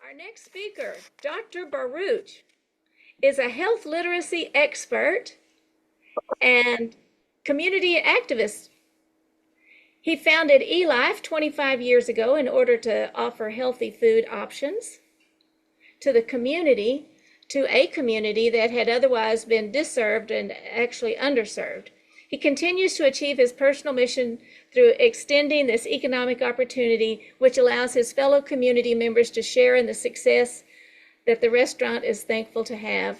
Our next speaker, Dr. Baruch, is a health literacy expert and community activist. He founded eLife 25 years ago in order to offer healthy food options to the community, to a community that had otherwise been disserved and actually underserved. He continues to achieve his personal mission through extending this economic opportunity, which allows his fellow community members to share in the success that the restaurant is thankful to have.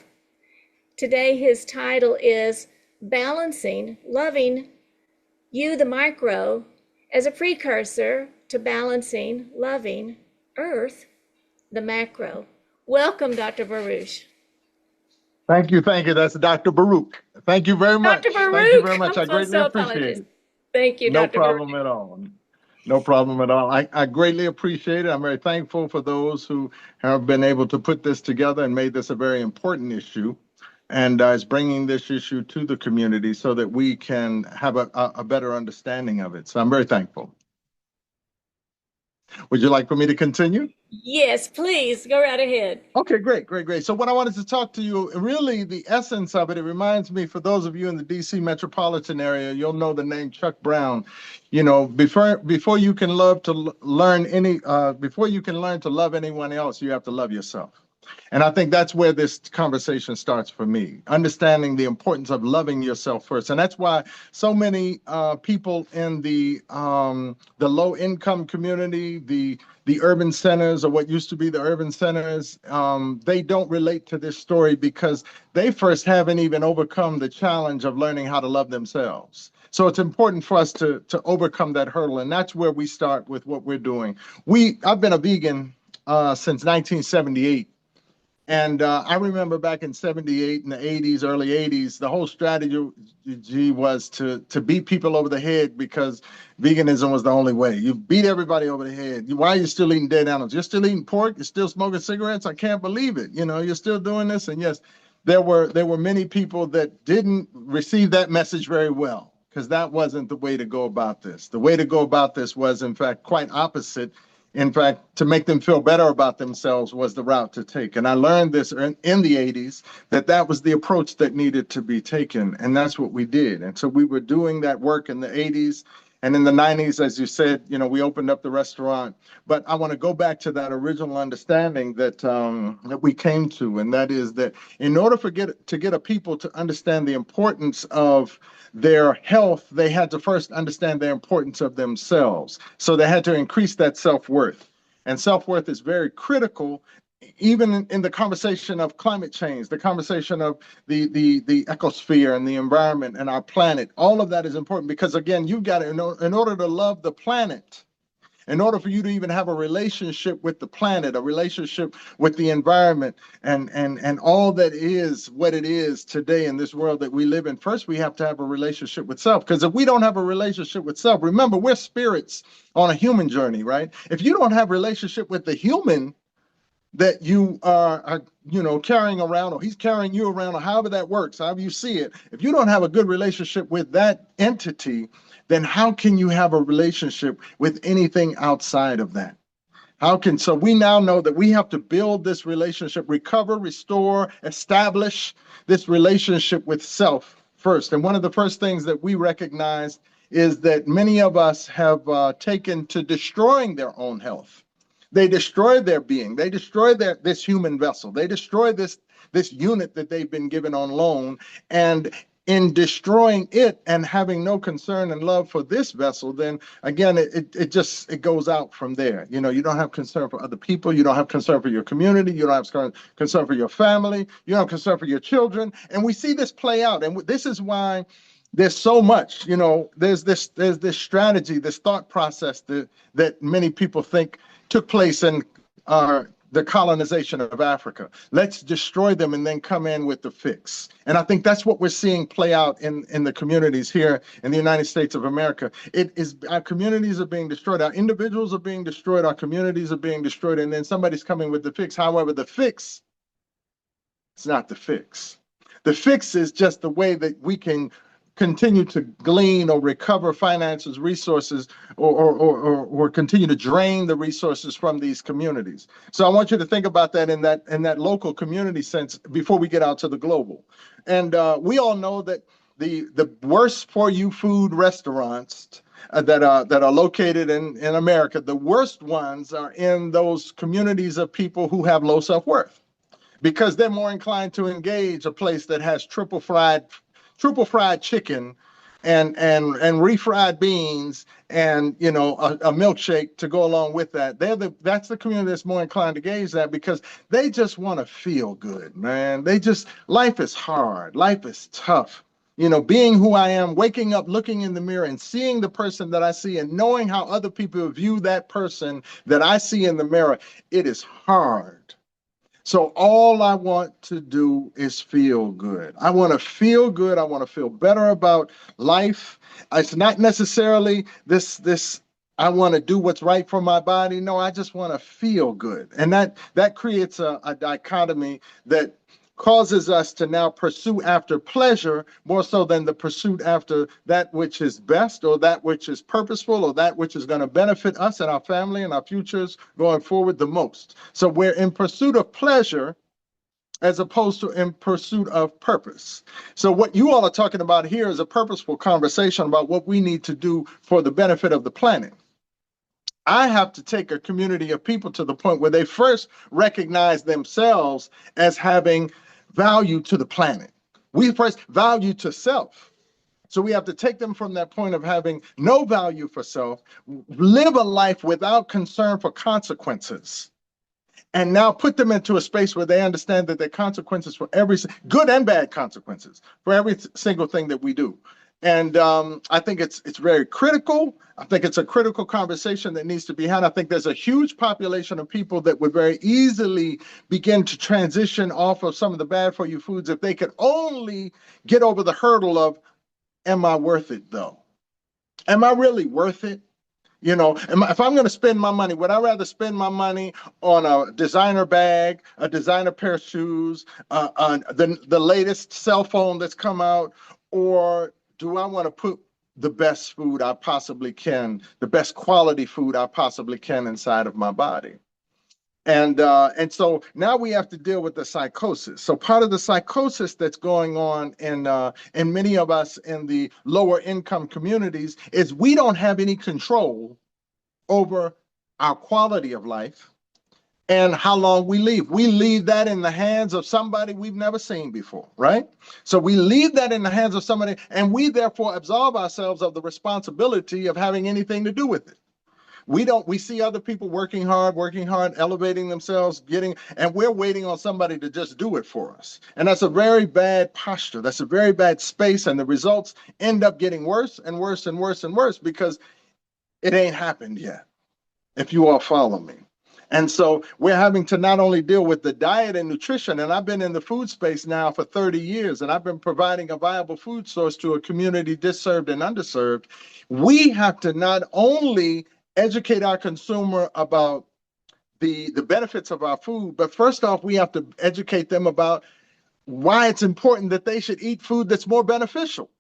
Today, his title is Balancing Loving You, the Micro, as a precursor to balancing, loving Earth, the macro. Welcome, Dr. Baruch. Thank you. That's Dr. Baruch. Thank you very much. Dr. Baruch, Thank you very much. I I'm greatly so appreciate apologies. it. Thank you, No Dr. Baruch. problem at all. No problem at all. I greatly appreciate it. I'm very thankful for those who have been able to put this together and made this a very important issue, and is bringing this issue to the community so that we can have a better understanding of it. So I'm very thankful. Would you like for me to continue? Yes, please, go right ahead. Okay, great. So what I wanted to talk to you, really the essence of it, it reminds me, for those of you in the DC metropolitan area, you'll know the name Chuck Brown. You know, before you can learn to love anyone else, you have to love yourself. And I think that's where this conversation starts for me, understanding the importance of loving yourself first. And that's why so many people in the low-income community, the urban centers, or what used to be the urban centers, they don't relate to this story because they first haven't even overcome the challenge of learning how to love themselves. So it's important for us to overcome that hurdle. And that's where we start with what we're doing. I've been a vegan since 1978. And I remember back in 78, in the 80s, early 80s, the whole strategy was to beat people over the head because veganism was the only way. You beat everybody over the head. Why are you still eating dead animals? You're still eating pork? You're still smoking cigarettes? I can't believe it. You know, you're still doing this. And yes, there were many people that didn't receive that message very well, because that wasn't the way to go about this. The way to go about this was, in fact, quite opposite. In fact, to make them feel better about themselves was the route to take. And I learned this in the 80s, that was the approach that needed to be taken. And that's what we did. And so we were doing that work in the 80s. And in the 90s, as you said, you know, we opened up the restaurant. But I want to go back to that original understanding that we came to, and that is that in order to get a people to understand the importance of their health, they had to first understand the importance of themselves. So they had to increase that self-worth. And self-worth is very critical, even in the conversation of climate change, the conversation of the ecosphere and the environment and our planet. All of that is important because, again, you've got to, in order to love the planet, in order for you to even have a relationship with the planet, a relationship with the environment, and all that is what it is today in this world that we live in, first we have to have a relationship with self. Because if we don't have a relationship with self, remember, we're spirits on a human journey, right? If you don't have a relationship with the human that you are carrying around, or he's carrying you around, or however that works, however you see it, if you don't have a good relationship with that entity, then how can you have a relationship with anything outside of that? So we now know that we have to build this relationship, recover, restore, establish this relationship with self first. And one of the first things that we recognize is that many of us have taken to destroying their own health. They destroy their being. They destroy this human vessel. They destroy this unit that they've been given on loan. And in destroying it and having no concern and love for this vessel, then again, it goes out from there. You know, you don't have concern for other people. You don't have concern for your community. You don't have concern for your family. You don't have concern for your children. And we see this play out. And this is why there's so much, there's this strategy, this thought process that many people think took place in the colonization of Africa. Let's destroy them and then come in with the fix. And I think that's what we're seeing play out in the communities here in the United States of America. Our communities are being destroyed. Our individuals are being destroyed. Our communities are being destroyed. And then somebody's coming with the fix. However, the fix is not the fix. The fix is just the way that we can continue to glean or recover finances, resources, or continue to drain the resources from these communities. So I want you to think about that in that local community sense before we get out to the global. And we all know that the worst for you food restaurants that are located in America, the worst ones are in those communities of people who have low self-worth, because they're more inclined to engage a place that has triple fried chicken and refried beans and a milkshake to go along with that. That's the community that's more inclined to engage that, because they just want to feel good, man. Life is hard, life is tough. Being who I am, waking up, looking in the mirror and seeing the person that I see and knowing how other people view that person that I see in the mirror, it is hard. So all I want to do is feel good. I want to feel good. I want to feel better about life. It's not necessarily this I want to do what's right for my body. No, I just want to feel good. And that creates a dichotomy that causes us to now pursue after pleasure more so than the pursuit after that which is best, or that which is purposeful, or that which is going to benefit us and our family and our futures going forward the most. So we're in pursuit of pleasure as opposed to in pursuit of purpose. So what you all are talking about here is a purposeful conversation about what we need to do for the benefit of the planet. I have to take a community of people to the point where they first recognize themselves as having value to the planet. We first value to self. So we have to take them from that point of having no value for self, live a life without concern for consequences, and now put them into a space where they understand that there are consequences for every good and bad consequences for every single thing that we do. And I think it's very critical. I think it's a critical conversation that needs to be had. I think there's a huge population of people that would very easily begin to transition off of some of the bad for you foods if they could only get over the hurdle of, am I worth it though? Am I really worth it? If I'm going to spend my money, would I rather spend my money on a designer bag, a designer pair of shoes, the latest cell phone that's come out, or do I want to put the best food I possibly can, the best quality food I possibly can inside of my body? And so now we have to deal with the psychosis. So part of the psychosis that's going on in many of us in the lower income communities is we don't have any control over our quality of life and how long we leave. We leave that in the hands of somebody we've never seen before, right? So we leave that in the hands of somebody, and we therefore absolve ourselves of the responsibility of having anything to do with it. We see other people working hard, elevating themselves, and we're waiting on somebody to just do it for us. And that's a very bad posture. That's a very bad space. And the results end up getting worse and worse and worse and worse because it ain't happened yet, if you all follow me. And so we're having to not only deal with the diet and nutrition, and I've been in the food space now for 30 years, and I've been providing a viable food source to a community disserved and underserved. We have to not only educate our consumer about the benefits of our food, but first off, we have to educate them about why it's important that they should eat food that's more beneficial,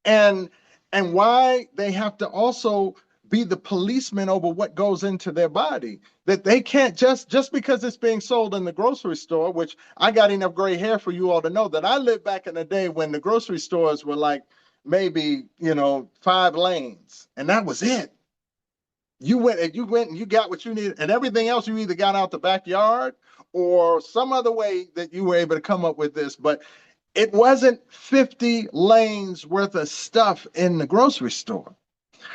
and why they have to also be the policeman over what goes into their body, that they can't just because it's being sold in the grocery store, which I got enough gray hair for you all to know that I lived back in the day when the grocery stores were like maybe 5 lanes, and that was it. You went and you got what you needed, and everything else you either got out the backyard or some other way that you were able to come up with this. But it wasn't 50 lanes worth of stuff in the grocery store.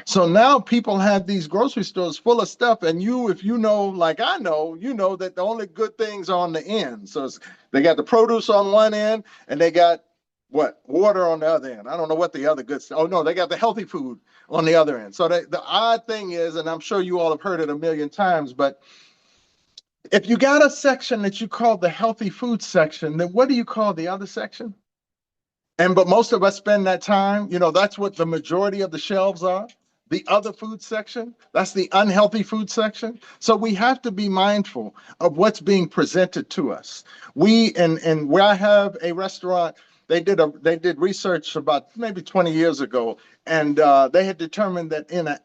So now people have these grocery stores full of stuff, and if you know, like I know, that the only good things are on the end. So they got the produce on one end, and they got water on the other end. I don't know what the other good stuff. Oh no, they got the healthy food on the other end. So the odd thing is, and I'm sure you all have heard it a million times, but if you got a section that you call the healthy food section, then what do you call the other section? But most of us spend that time, that's what the majority of the shelves are. The other food section, that's the unhealthy food section. So we have to be mindful of what's being presented to us. And where I have a restaurant they did research about maybe 20 years ago, and they had determined that in a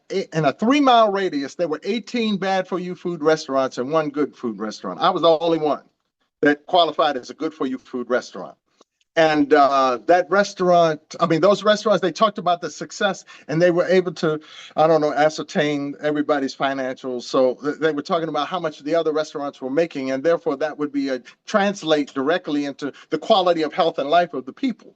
3-mile radius there were 18 bad for you food restaurants and 1 good food restaurant. I was the only one that qualified as a good for you food restaurant. And that restaurant, I mean, those restaurants, they talked about the success, and they were able to, I don't know, ascertain everybody's financials. So they were talking about how much the other restaurants were making, and therefore that would be translate directly into the quality of health and life of the people.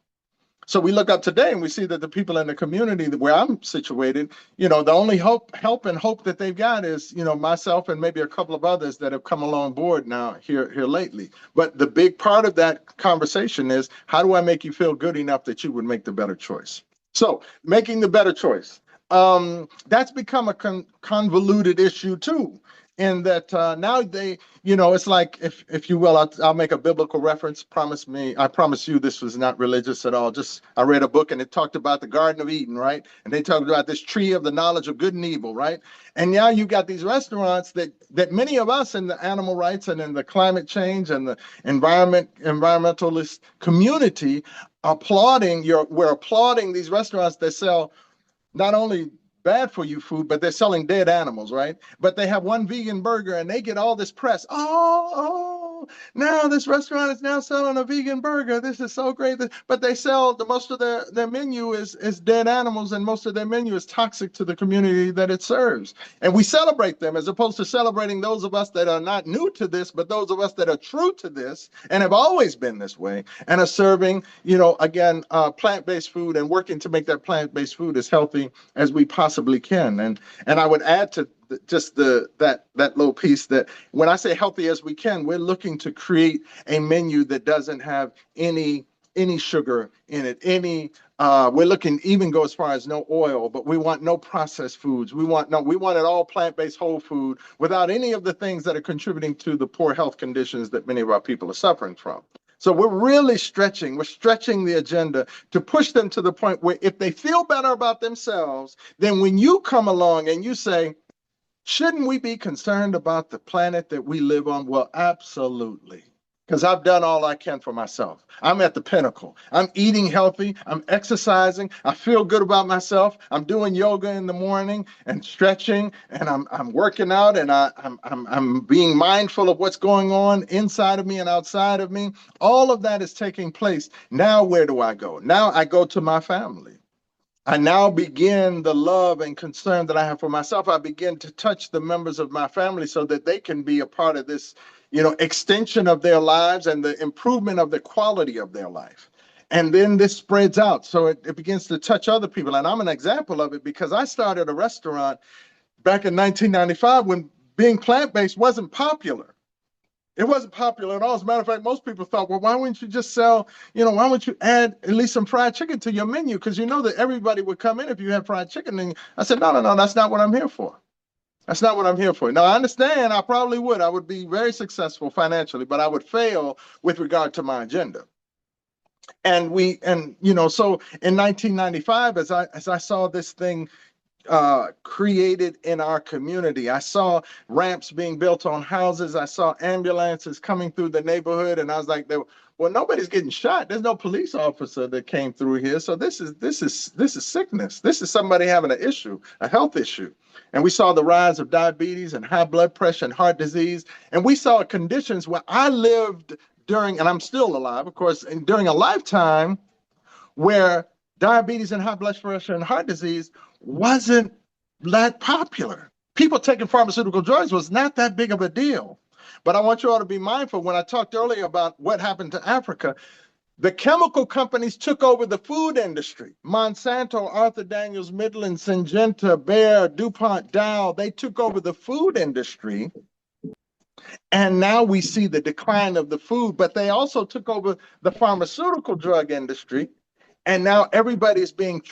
So we look up today and we see that the people in the community where I'm situated, the only help that they've got is, myself and maybe a couple of others that have come along board now here lately. But the big part of that conversation is, how do I make you feel good enough that you would make the better choice? So making the better choice, that's become a convoluted issue too. In that now they, it's like, if you will, I'll make a biblical reference. I promise you this was not religious at all. I read a book and it talked about the Garden of Eden, right? And they talked about this tree of the knowledge of good and evil, right? And now you got these restaurants that many of us in the animal rights and in the climate change and the environmentalist community we're applauding these restaurants that sell not only bad for you food, but they're selling dead animals, right? But they have 1 vegan burger and they get all this press. Oh, now this restaurant is now selling a vegan burger. This is so great. But they sell most of their menu is dead animals, and most of their menu is toxic to the community that it serves. And we celebrate them as opposed to celebrating those of us that are not new to this, but those of us that are true to this and have always been this way and are serving, again, plant-based food and working to make that plant-based food as healthy as we possibly can. And I would add to just that little piece that when I say healthy as we can, we're looking to create a menu that doesn't have any sugar in it. We're looking even go as far as no oil, but we want no processed foods. We want it all plant-based whole food without any of the things that are contributing to the poor health conditions that many of our people are suffering from. So we're really stretching the agenda to push them to the point where if they feel better about themselves, then when you come along and you say, shouldn't we be concerned about the planet that we live on? Well, absolutely. Because I've done all I can for myself. I'm at the pinnacle. I'm eating healthy. I'm exercising. I feel good about myself. I'm doing yoga in the morning and stretching, and I'm working out, and I'm being mindful of what's going on inside of me and outside of me. All of that is taking place. Now, where do I go? Now I go to my family. I now begin the love and concern that I have for myself. I begin to touch the members of my family so that they can be a part of this, extension of their lives and the improvement of the quality of their life. And then this spreads out. So it begins to touch other people. And I'm an example of it because I started a restaurant back in 1995 when being plant-based wasn't popular. It wasn't popular at all. As a matter of fact, most people thought, well, why wouldn't you just sell, why wouldn't you add at least some fried chicken to your menu? Because you know that everybody would come in if you had fried chicken. And I said, no, that's not what I'm here for. That's not what I'm here for. Now, I understand I probably would. I would be very successful financially, but I would fail with regard to my agenda. And so in 1995, as I saw this thing created in our community. I saw ramps being built on houses. I saw ambulances coming through the neighborhood, and I was like, well, nobody's getting shot. There's no police officer that came through here. So this is sickness. This is somebody having an issue, a health issue. And we saw the rise of diabetes and high blood pressure and heart disease. And we saw conditions where I lived during, and I'm still alive, of course, and during a lifetime where diabetes and high blood pressure and heart disease wasn't that popular. People taking pharmaceutical drugs was not that big of a deal. But I want you all to be mindful, when I talked earlier about what happened to Africa, the chemical companies took over the food industry. Monsanto, Arthur Daniels Midland, Syngenta, Bayer, DuPont, Dow, they took over the food industry. And now we see the decline of the food, but they also took over the pharmaceutical drug industry. And now everybody is being,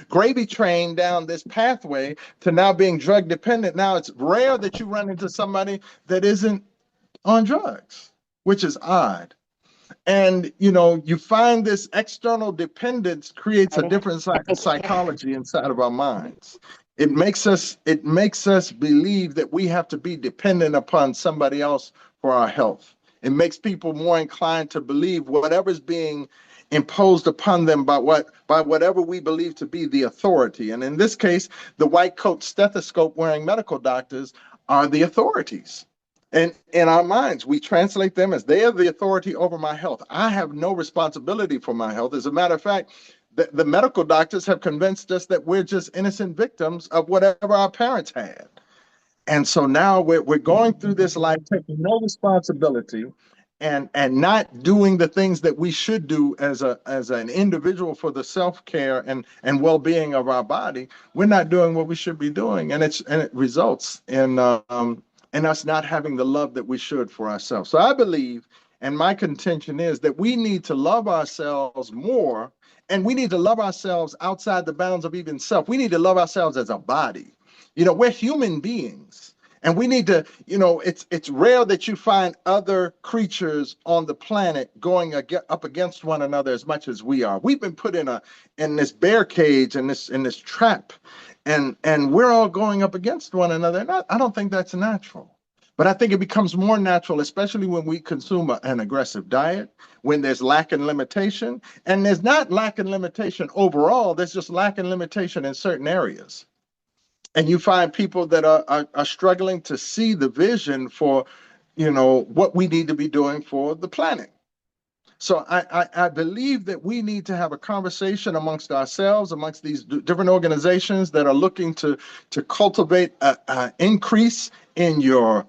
gravy trained down this pathway to now being drug dependent. Now it's rare that you run into somebody that isn't on drugs, which is odd. And, you find this external dependence creates a different psychology inside of our minds. It makes us believe that we have to be dependent upon somebody else for our health. It makes people more inclined to believe whatever's being imposed upon them by whatever we believe to be the authority. And in this case, the white coat stethoscope wearing medical doctors are the authorities. And in our minds, we translate them as they are the authority over my health. I have no responsibility for my health. As a matter of fact, the medical doctors have convinced us that we're just innocent victims of whatever our parents had. And so now we're going through this life taking no responsibility and not doing the things that we should do as an individual for the self-care and well-being of our body. We're not doing what we should be doing, and it results in us not having the love that we should for ourselves. So I believe, and my contention is that we need to love ourselves more, and we need to love ourselves outside the bounds of even self. We need to love ourselves as a body. We're human beings, and we need to, it's rare that you find other creatures on the planet going up against one another as much as we are. We've been put in this bear cage, in this trap, and we're all going up against one another. And I don't think that's natural. But I think it becomes more natural, especially when we consume an aggressive diet, when there's lack and limitation. And there's not lack and limitation overall, there's just lack and limitation in certain areas. And you find people that are struggling to see the vision for, what we need to be doing for the planet. So I believe that we need to have a conversation amongst ourselves, amongst these different organizations that are looking to cultivate an increase in your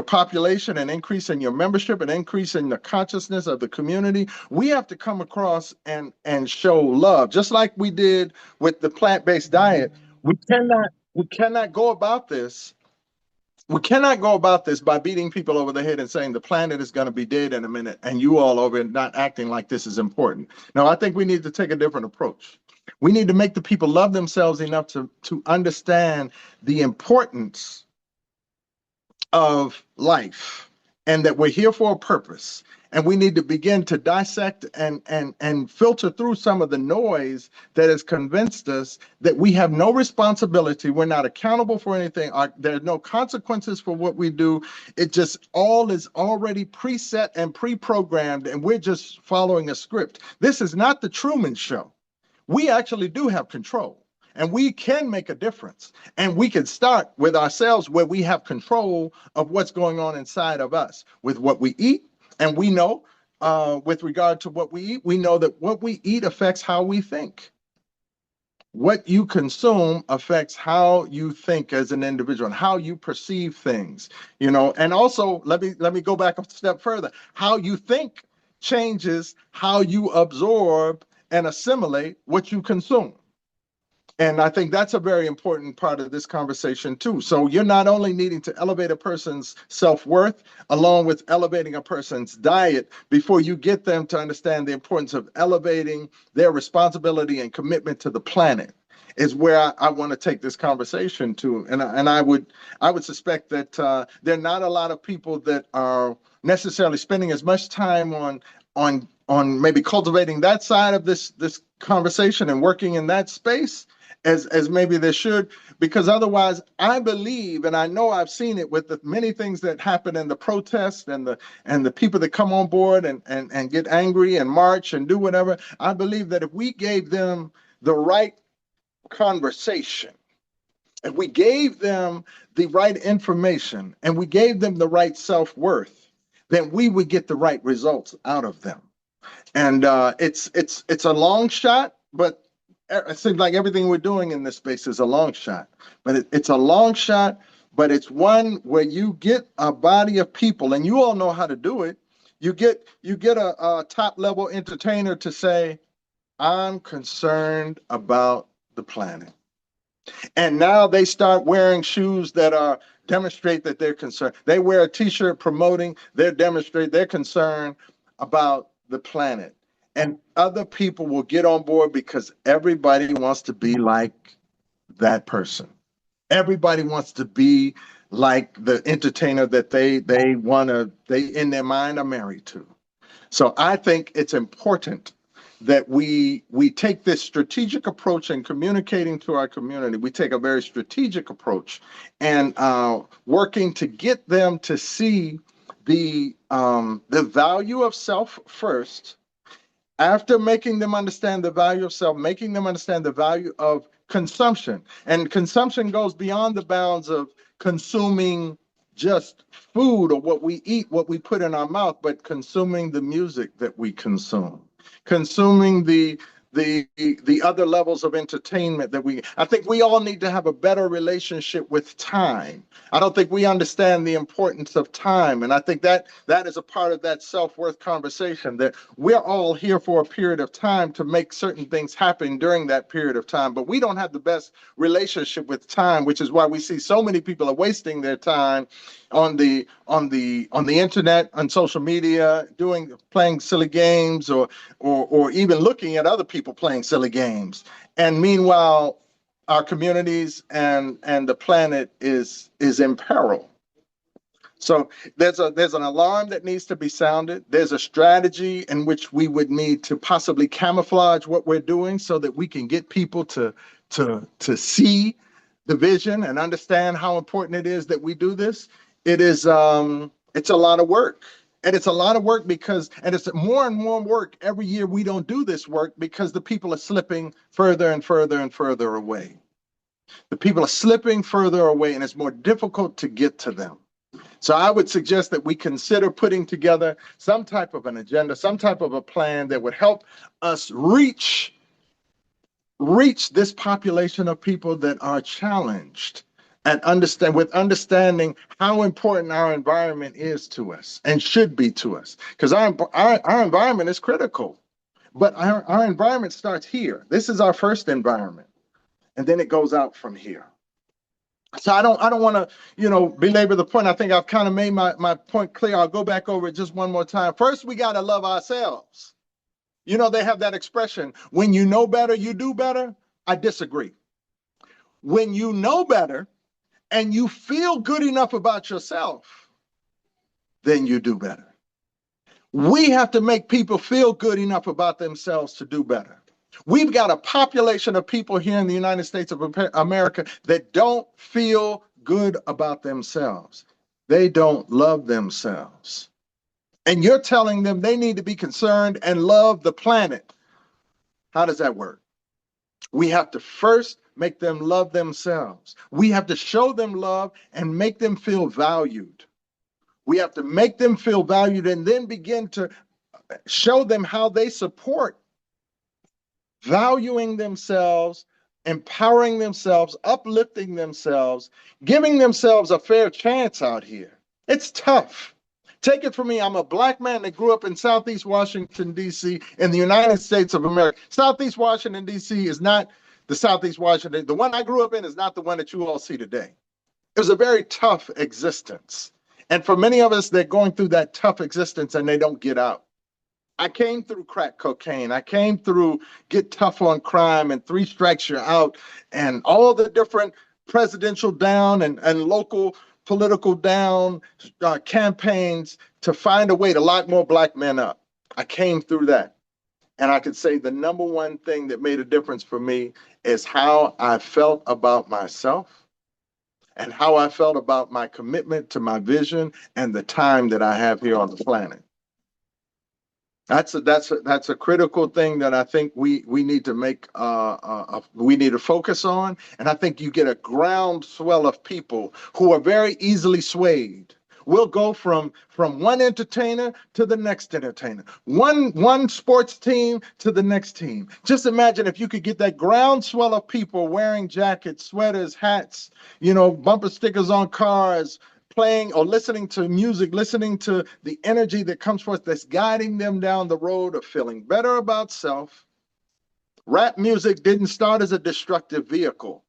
population, an increase in your membership, an increase in the consciousness of the community. We have to come across and show love, just like we did with the plant-based diet. We cannot go about this. We cannot go about this by beating people over the head and saying the planet is going to be dead in a minute and you all over it not acting like this is important. No, I think we need to take a different approach. We need to make the people love themselves enough to understand the importance of life and that we're here for a purpose. And we need to begin to dissect and filter through some of the noise that has convinced us that we have no responsibility. We're not accountable for anything. There are no consequences for what we do. It just all is already preset and pre-programmed, and we're just following a script. This is not the Truman Show. We actually do have control, and we can make a difference. And we can start with ourselves, where we have control of what's going on inside of us with what we eat. And we know, with regard to what we eat, we know that what we eat affects how we think. What you consume affects how you think as an individual and how you perceive things, And also, let me go back a step further. How you think changes how you absorb and assimilate what you consume. And I think that's a very important part of this conversation too. So you're not only needing to elevate a person's self-worth along with elevating a person's diet before you get them to understand the importance of elevating their responsibility and commitment to the planet is where I want to take this conversation to. And I would suspect that there are not a lot of people that are necessarily spending as much time on maybe cultivating that side of this conversation and working in that space as maybe they should, because otherwise I believe, and I know I've seen it with the many things that happen in the protests and the people that come on board and get angry and march and do whatever. I believe that if we gave them the right conversation, if we gave them the right information and we gave them the right self-worth, then we would get the right results out of them. And it's a long shot, but it seems like everything we're doing in this space is a long shot. But it's a long shot, but it's one where you get a body of people, and you all know how to do it. You get a top level entertainer to say, I'm concerned about the planet. And now they start wearing shoes that demonstrate that they're concerned. They wear a t-shirt promoting, demonstrate their concern about the planet. And other people will get on board because everybody wants to be like that person. Everybody wants to be like the entertainer that they in their mind are married to. So I think it's important that we take this strategic approach in communicating to our community. We take a very strategic approach and working to get them to see the value of self first, After making them understand the value of self, making them understand the value of consumption. And consumption goes beyond the bounds of consuming just food or what we eat, what we put in our mouth, but consuming the music that we consume, consuming the other levels of entertainment that I think we all need to have a better relationship with time. I don't think we understand the importance of time. And I think that is a part of that self-worth conversation, that we're all here for a period of time to make certain things happen during that period of time. But we don't have the best relationship with time, which is why we see so many people are wasting their time on the internet, on social media, playing silly games, or even looking at other people playing silly games. And meanwhile, our communities and the planet is in peril. So there's an alarm that needs to be sounded. There's a strategy in which we would need to possibly camouflage what we're doing so that we can get people to see the vision and understand how important it is that we do this. It's a lot of work. And it's a lot of work and it's more and more work every year we don't do this work, because the people are slipping further and further and further away. The people are slipping further away, and it's more difficult to get to them. So I would suggest that we consider putting together some type of an agenda, some type of a plan that would help us reach this population of people that are challenged, and understanding how important our environment is to us and should be to us. Because our environment is critical, but our environment starts here. This is our first environment, and then it goes out from here. So I don't want to, belabor the point. I think I've kind of made my point clear. I'll go back over it just one more time. First, we got to love ourselves. They have that expression, when you know better, you do better. I disagree. When you know better and you feel good enough about yourself, then you do better. We have to make people feel good enough about themselves to do better. We've got a population of people here in the United States of America that don't feel good about themselves. They don't love themselves. And you're telling them they need to be concerned and love the planet. How does that work? We have to first make them love themselves. We have to show them love and make them feel valued. We have to make them feel valued and then begin to show them how they support valuing themselves, empowering themselves, uplifting themselves, giving themselves a fair chance out here. It's tough. Take it from me. I'm a Black man that grew up in Southeast Washington, D.C., in the United States of America. Southeast Washington, D.C. is not the Southeast Washington. The one I grew up in is not the one that you all see today. It was a very tough existence. And for many of us, they're going through that tough existence and they don't get out. I came through crack cocaine. I came through Get Tough on Crime and Three Strikes You're Out and all the different presidential down and local political down campaigns to find a way to lock more Black men up. I came through that. And I could say the number one thing that made a difference for me is how I felt about myself and how I felt about my commitment to my vision and the time that I have here on the planet. That's a critical thing that I think we need to we need to focus on. And I think you get a groundswell of people who are very easily swayed. We'll go from one entertainer to the next entertainer, one sports team to the next team. Just imagine if you could get that groundswell of people wearing jackets, sweaters, hats, bumper stickers on cars, playing or listening to music, listening to the energy that comes forth that's guiding them down the road of feeling better about self. Rap music didn't start as a destructive vehicle.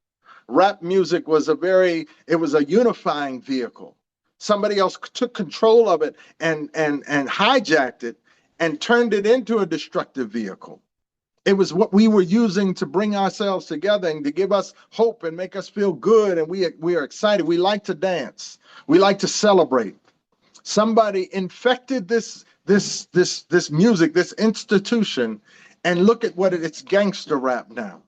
Rap music was a unifying vehicle. Somebody else took control of it and hijacked it and turned it into a destructive vehicle. It was what we were using to bring ourselves together and to give us hope and make us feel good. And we are excited. We like to dance. We like to celebrate. Somebody infected this music, this institution, and look at what it's gangster rap now.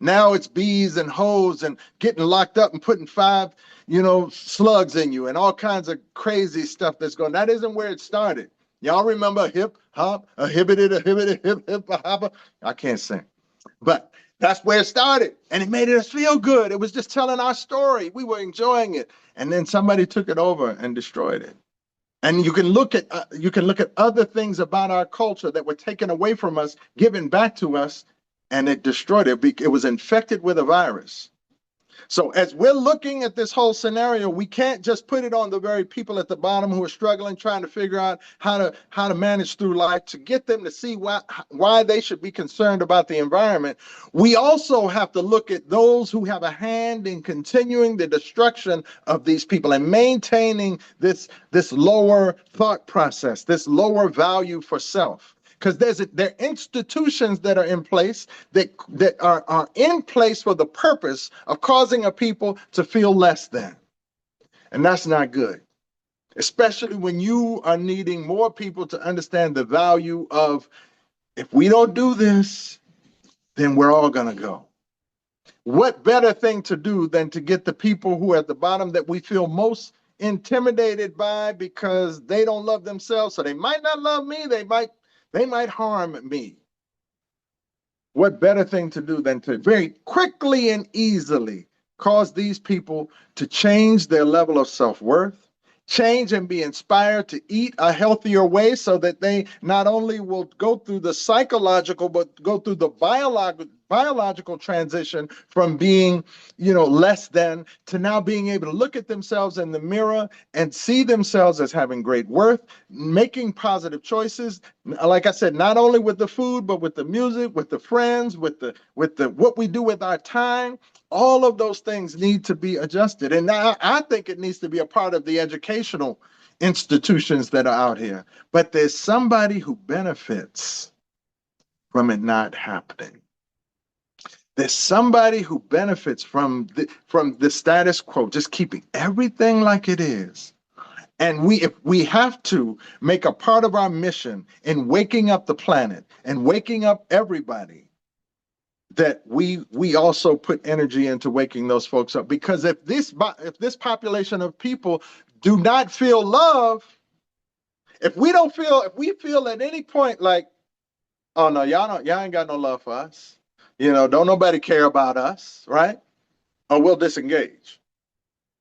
Now it's bees and hoes and getting locked up and putting 5, slugs in you and all kinds of crazy stuff that's going. That isn't where it started. Y'all remember hip hop, a hibbity, hip hip hopper? I can't sing, but that's where it started, and it made us feel good. It was just telling our story. We were enjoying it, and then somebody took it over and destroyed it. And you can look at other things about our culture that were taken away from us, given back to us, and it destroyed it. It was infected with a virus. So as we're looking at this whole scenario, we can't just put it on the very people at the bottom who are struggling, trying to figure out how to manage through life, to get them to see why they should be concerned about the environment. We also have to look at those who have a hand in continuing the destruction of these people and maintaining this lower thought process, this lower value for self. Because there are institutions that are in place that are in place for the purpose of causing a people to feel less than. And that's not good, especially when you are needing more people to understand the value of, if we don't do this, then we're all going to go. What better thing to do than to get the people who are at the bottom that we feel most intimidated by because they don't love themselves, so they might not love me, they might harm me. What better thing to do than to very quickly and easily cause these people to change their level of self-worth, change and be inspired to eat a healthier way, so that they not only will go through the psychological, but go through the biological transition from being, less than, to now being able to look at themselves in the mirror and see themselves as having great worth, making positive choices. Like I said, not only with the food, but with the music, with the friends, with the what we do with our time. All of those things need to be adjusted. And I think it needs to be a part of the educational institutions that are out here. But there's somebody who benefits from it not happening. There's somebody who benefits from the status quo, just keeping everything like it is. And if we have to make a part of our mission in waking up the planet and waking up everybody, that we also put energy into waking those folks up. Because if this population of people do not feel love, if we feel at any point like, oh no, y'all ain't got no love for us, don't nobody care about us, right? Or we'll disengage.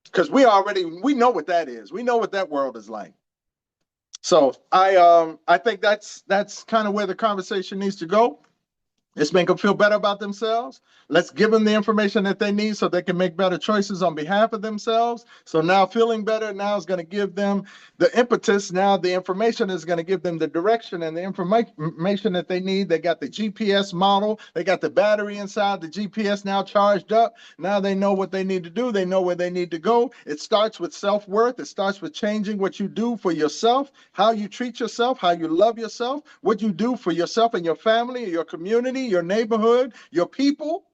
Because we know what that is. We know what that world is like. So I think that's kind of where the conversation needs to go. Let's make them feel better about themselves. Let's give them the information that they need so they can make better choices on behalf of themselves. So now feeling better now is going to give them the impetus. Now the information is going to give them the direction and the information that they need. They got the GPS model. They got the battery inside the GPS now charged up. Now they know what they need to do. They know where they need to go. It starts with self-worth. It starts with changing what you do for yourself, how you treat yourself, how you love yourself, what you do for yourself and your family, your community, your neighborhood, your people.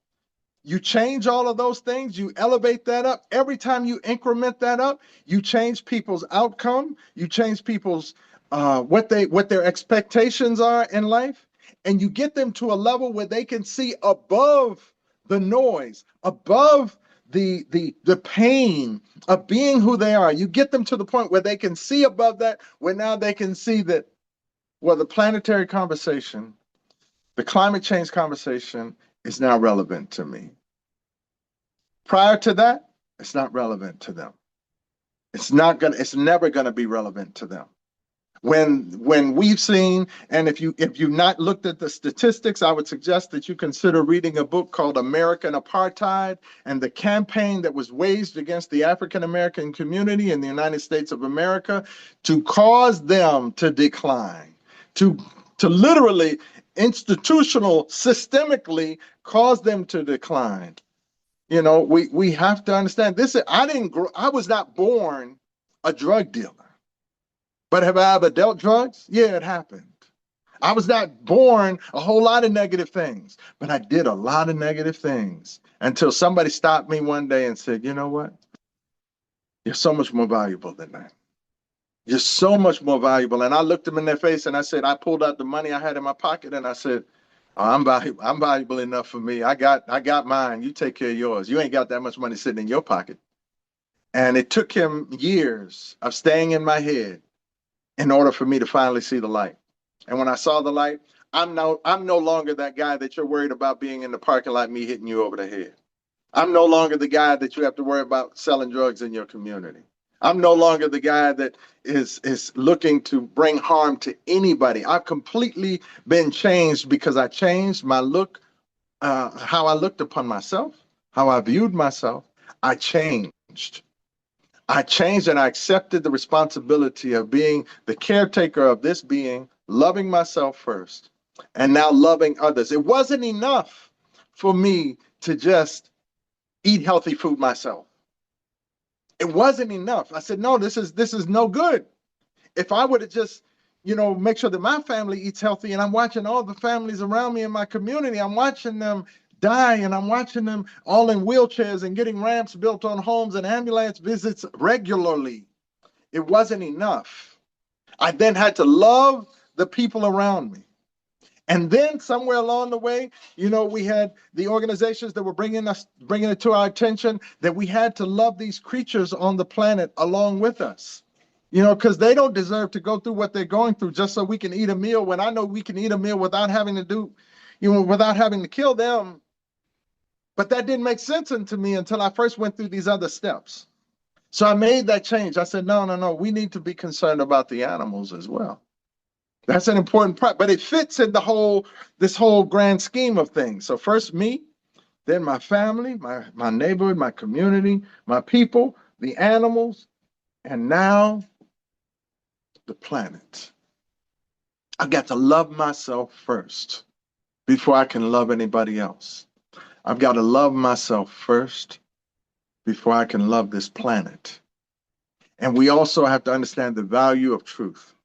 You change all of those things, you elevate that up. Every time you increment that up, you change people's outcome, you change people's what their expectations are in life, and you get them to a level where they can see above the noise, above the pain of being who they are. You get them to the point where they can see above that, where now they can see that, well, the planetary conversation, the climate change conversation is now relevant to me. Prior to that, it's not relevant to them. It's never gonna be relevant to them. When we've seen, and if you've not looked at the statistics, I would suggest that you consider reading a book called American Apartheid and the campaign that was waged against the African American community in the United States of America to cause them to decline, to literally systemically cause them to decline. We have to understand this. I was not born a drug dealer, but have I ever dealt drugs? Yeah, it happened. I was not born a whole lot of negative things, but I did a lot of negative things until somebody stopped me one day and said, you know what? You're so much more valuable than that. You're so much more valuable. And I looked them in their face and I said, I pulled out the money I had in my pocket and I said, oh, I'm valuable enough for me. I got mine. You take care of yours. You ain't got that much money sitting in your pocket. And it took him years of staying in my head in order for me to finally see the light. And when I saw the light, I'm no longer that guy that you're worried about being in the parking lot, me hitting you over the head. I'm no longer the guy that you have to worry about selling drugs in your community. I'm no longer the guy that is looking to bring harm to anybody. I've completely been changed because I changed my look, how I looked upon myself, how I viewed myself. I changed. I changed and I accepted the responsibility of being the caretaker of this being, loving myself first, and now loving others. It wasn't enough for me to just eat healthy food myself. It wasn't enough. I said, no, this is no good. If I would have just, make sure that my family eats healthy, and I'm watching all the families around me in my community, I'm watching them die, and I'm watching them all in wheelchairs and getting ramps built on homes and ambulance visits regularly. It wasn't enough. I then had to love the people around me. And then somewhere along the way, we had the organizations that were bringing it to our attention that we had to love these creatures on the planet along with us. Because they don't deserve to go through what they're going through just so we can eat a meal, when I know we can eat a meal without having to kill them. But that didn't make sense to me until I first went through these other steps. So I made that change. I said, no, we need to be concerned about the animals as well. That's an important part, but it fits in this whole grand scheme of things. So first me, then my family, my neighborhood, my community, my people, the animals, and now the planet. I got to love myself first before I can love anybody else. I've got to love myself first before I can love this planet. And we also have to understand the value of truth,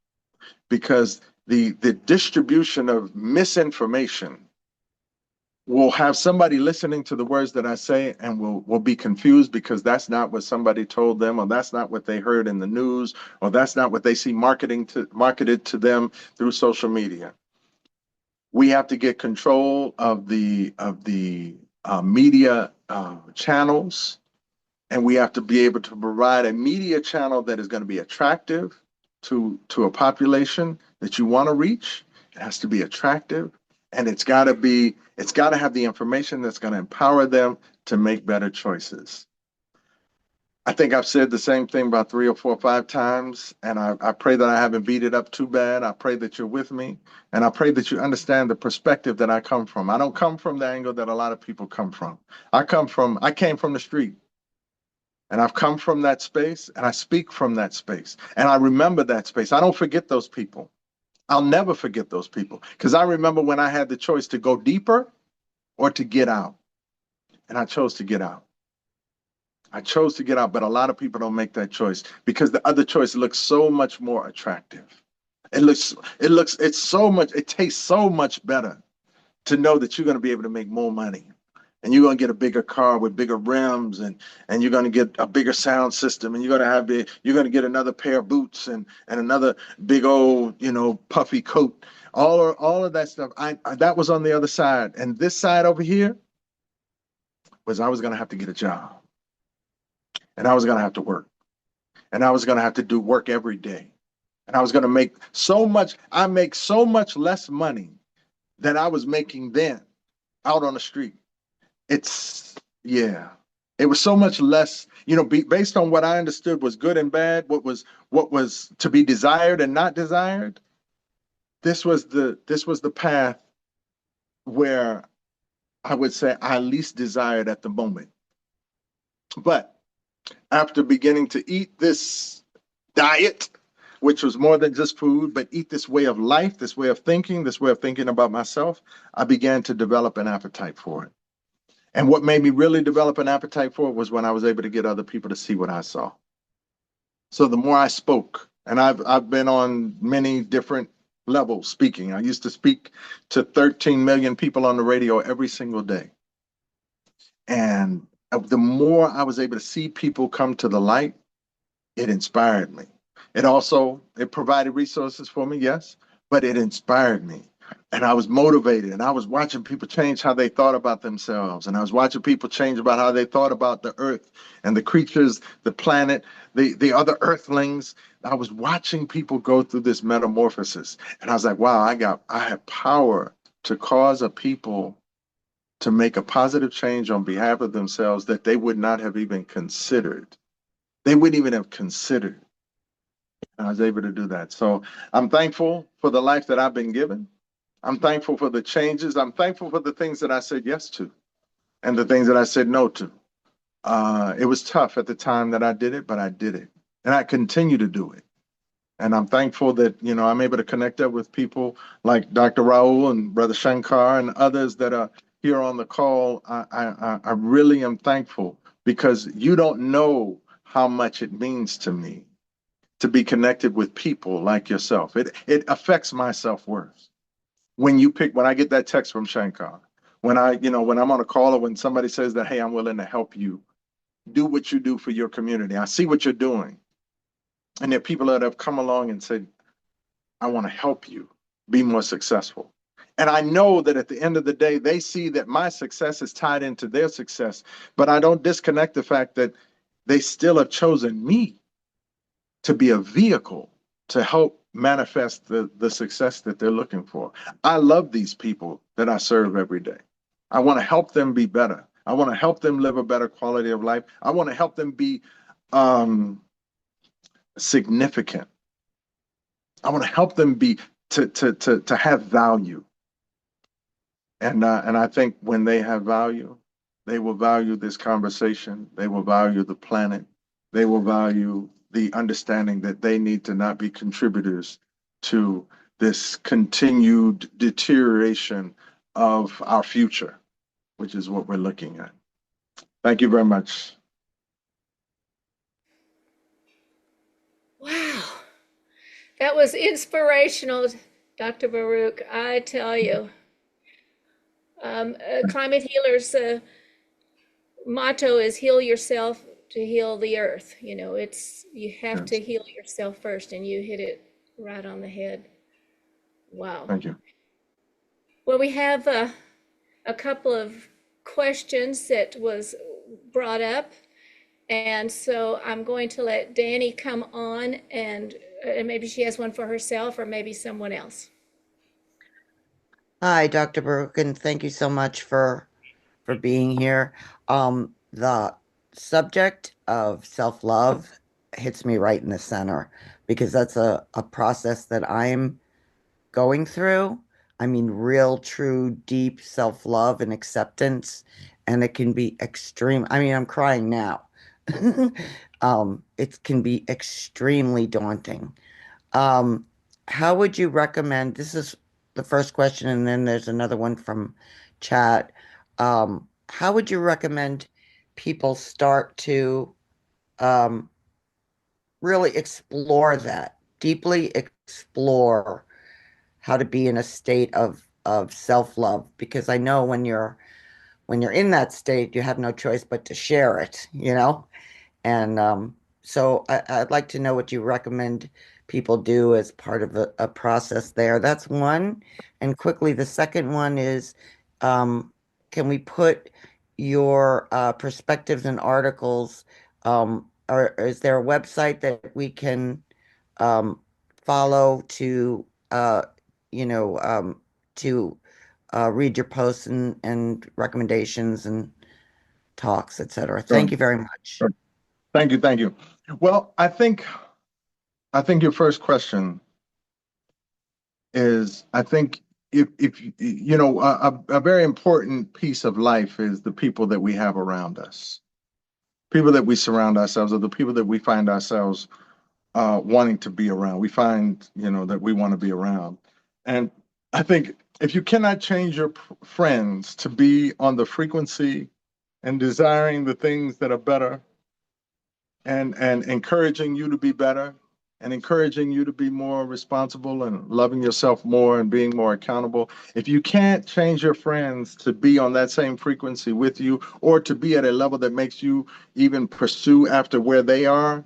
because the distribution of misinformation will have somebody listening to the words that I say and will be confused because that's not what somebody told them, or that's not what they heard in the news, or that's not what they see marketed to them through social media. We have to get control of the media channels, and we have to be able to provide a media channel that is going to be attractive to a population that you want to reach. It has to be attractive, and it's got to have the information that's going to empower them to make better choices. I think I've said the same thing about 3 or 4 or 5 times, and I pray that I haven't beat it up too bad. I pray that you're with me, and I pray that you understand the perspective that I come from. I don't come from the angle that a lot of people come from. I came from the street. And I've come from that space, and I speak from that space, and I remember that space. I don't forget those people. I'll never forget those people, because I remember when I had the choice to go deeper or to get out, and I chose to get out. I chose to get out, but a lot of people don't make that choice because the other choice looks so much more attractive. It tastes so much better to know that you're going to be able to make more money. And you're going to get a bigger car with bigger rims, and you're going to get a bigger sound system, and you're going to get another pair of boots and another big old, puffy coat. All of that stuff. That was on the other side. And this side over here was I was going to have to get a job. And I was going to have to work. And I was going to have to do work every day. And I was going to make so much less money than I was making then out on the street. It was so much less, based on what I understood was good and bad, what was to be desired and not desired. This was the path where I would say I least desired at the moment. But after beginning to eat this diet, which was more than just food, but eat this way of life, this way of thinking about myself, I began to develop an appetite for it. And what made me really develop an appetite for it was when I was able to get other people to see what I saw. So the more I spoke, and I've been on many different levels speaking. I used to speak to 13 million people on the radio every single day. And the more I was able to see people come to the light, it inspired me. It provided resources for me, yes, but it inspired me And I was motivated, and I was watching people change how they thought about themselves. And I was watching people change about how they thought about the earth and the creatures, the planet, the other earthlings. I was watching people go through this metamorphosis. And I was like, wow, I have power to cause a people to make a positive change on behalf of themselves that they would not have even considered. They wouldn't even have considered. And I was able to do that. So I'm thankful for the life that I've been given. I'm thankful for the changes. I'm thankful for the things that I said yes to and the things that I said no to. It was tough at the time that I did it, but I did it. And I continue to do it. And I'm thankful that, I'm able to connect up with people like Dr. Raul and Brother Shankar and others that are here on the call. I really am thankful because you don't know how much it means to me to be connected with people like yourself. It affects my self-worth. When I get that text from Shankar, when I'm on a call or when somebody says that, hey, I'm willing to help you do what you do for your community. I see what you're doing. And there are people that have come along and said, I want to help you be more successful. And I know that at the end of the day, they see that my success is tied into their success, but I don't disconnect the fact that they still have chosen me to be a vehicle to help manifest the success that they're looking for. I love these people that I serve every day. I want to help them be better. I want to help them live a better quality of life. I want to help them be significant. I want to help them be to have value. And I think when they have value, they will value this conversation. They will value the planet. They will value the understanding that they need to not be contributors to this continued deterioration of our future, which is what we're looking at. Thank you very much. Wow, that was inspirational, Dr. Baruch. I tell you, Climate Healers motto is heal yourself to heal the earth. You have to Yes. heal yourself first, and you hit it right on the head. Wow. Thank you. Well, we have a couple of questions that was brought up, and so I'm going to let Danny come on, and maybe she has one for herself or maybe someone else. Hi, Dr. Baruch, and thank you so much for being here. The subject of self-love hits me right in the center because that's a process that I'm going through. I mean, real, true, deep self-love and acceptance, and it can be extreme. I mean, I'm crying now. It can be extremely daunting. Um, how would you recommend? This is the first question, and then there's another one from chat. How would you recommend people start to um, really explore that, deeply explore how to be in a state of self-love? Because I know when you're in that state, you have no choice but to share it, you know? And so I'd like to know what you recommend people do as part of a process there. That's one. And quickly, the second one is, um, can we put your perspectives and articles, or is there a website that we can um, follow you know, to read your posts and recommendations and talks, etc. Sure. Thank you very much. Sure. Thank you. Thank you. Well, I think your first question is, I think if a very important piece of life is the people that we have around us, people that we surround ourselves, or the people that we find ourselves wanting to be around. We find, that we want to be around. And I think if you cannot change your friends to be on the frequency and desiring the things that are better and encouraging you to be better and encouraging you to be more responsible and loving yourself more and being more accountable. If you can't change your friends to be on that same frequency with you or to be at a level that makes you even pursue after where they are,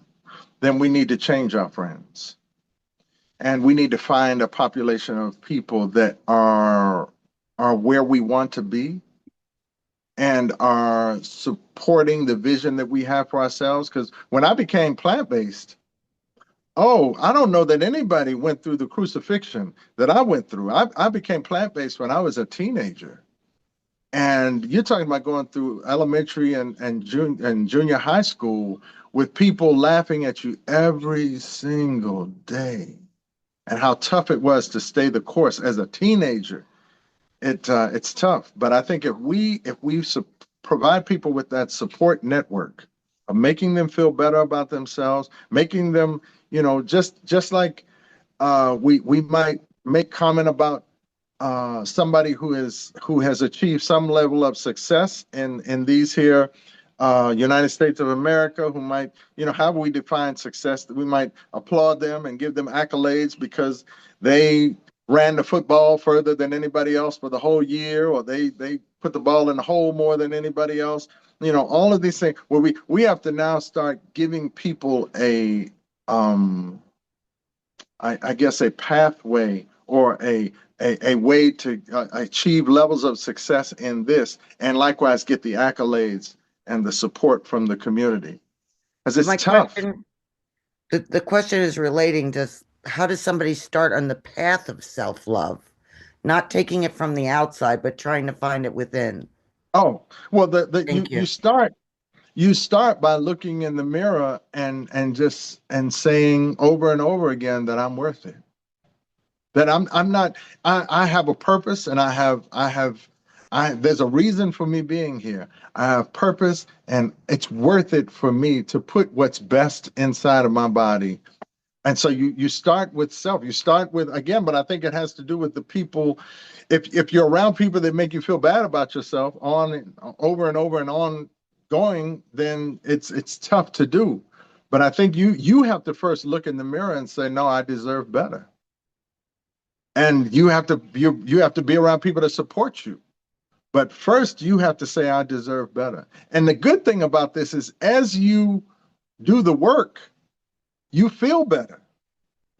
then we need to change our friends. And we need to find a population of people that are where we want to be and are supporting the vision that we have for ourselves. Because when I became plant-based, oh, I don't know that anybody went through the crucifixion that I went through. I became plant-based when I was a teenager. And you're talking about going through elementary and junior high school with people laughing at you every single day, and how tough it was to stay the course as a teenager. It's tough, but I think if we provide people with that support network of making them feel better about themselves, making them, just like we might make comment about somebody who has achieved some level of success in these here United States of America, who might, how we define success, that we might applaud them and give them accolades because they ran the football further than anybody else for the whole year, or they put the ball in the hole more than anybody else. All of these things where we have to now start giving people I guess a pathway or a way to achieve levels of success in this, and likewise get the accolades and the support from the community. Because it's My tough. question, the question is relating to how does somebody start on the path of self-love? Not taking it from the outside, but trying to find it within. Oh, well, Thank you. you start by looking in the mirror and saying over and over again that I'm worth it. That I'm not, I have a purpose, and there's a reason for me being here. I have purpose, and it's worth it for me to put what's best inside of my body. And so you start with self. You start with, again, but I think it has to do with the people. If you're around people that make you feel bad about yourself over and over and on going, then it's tough to do. But I think you have to first look in the mirror and say, no, I deserve better. And you have to be around people that support you. But first, you have to say, I deserve better. And the good thing about this is, as you do the work, you feel better.